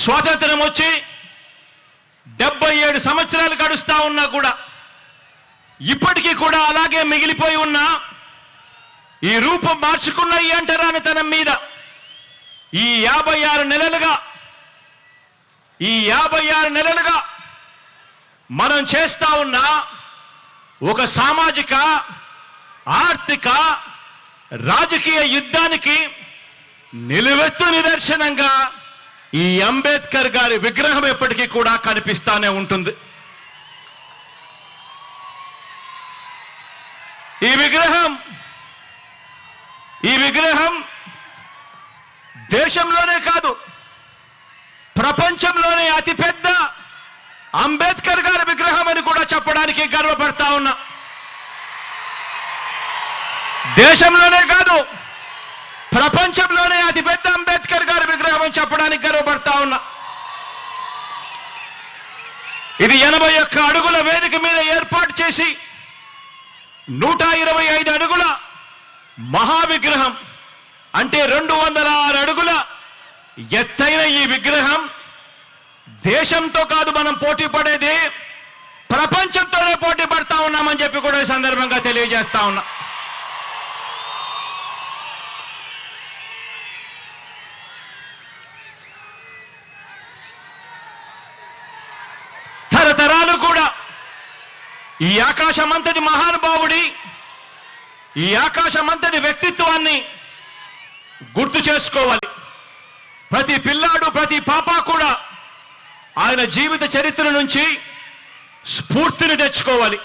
స్వాతంత్రం వచ్చి 77 సంవత్సరాలు గడుస్తా ఉన్నా కూడా ఇప్పటికీ కూడా అలాగే మిగిలిపోయి ఉన్న ఈ రూపం మార్చుకున్న ఈ అంటరానితనం మీద ఈ 56 నెలలుగా మనం చేస్తా ఉన్న ఒక సామాజిక ఆర్థిక రాజకీయ యుద్ధానికి నిలువెత్తు నిదర్శనంగా ఈ అంబేద్కర్ గారి విగ్రహం ఎప్పటికీ కూడా కనిపిస్తానే ఉంటుంది. ఈ విగ్రహం దేశంలోనే కాదు ప్రపంచంలోనే అతిపెద్ద అంబేద్కర్ గారి విగ్రహం అని కూడా చెప్పడానికి గర్వపడతా ఉన్నా. దేశంలోనే కాదు ప్రపంచంలోనే అతిపెద్ద అంబేద్కర్ గారి విగ్రహం అని చెప్పడానికి గర్వపడతా ఉన్నా. ఇది 81 అడుగుల వేదిక మీద ఏర్పాటు చేసి 125 అడుగుల మహావిగ్రహం అంటే 206 అడుగుల ఎత్తైన ఈ విగ్రహం దేశంతో కాదు మనం పోటీ పడేది ప్రపంచంతోనే పోటీ పడతా ఉన్నామని చెప్పి కూడా ఈ సందర్భంగా తెలియజేస్తా ఉన్నా. తరతరాలు కూడా ఈ ఆకాశమంతటి మహానుభావుడి ఈ ఆకాశమంతటి వ్యక్తిత్వాన్ని గుర్తు చేసుకోవాలి. ప్రతి పిల్లాడు ప్రతి పాప కూడా ఆయన జీవిత చరిత్ర నుంచి స్ఫూర్తిని తెచ్చుకోవాలి.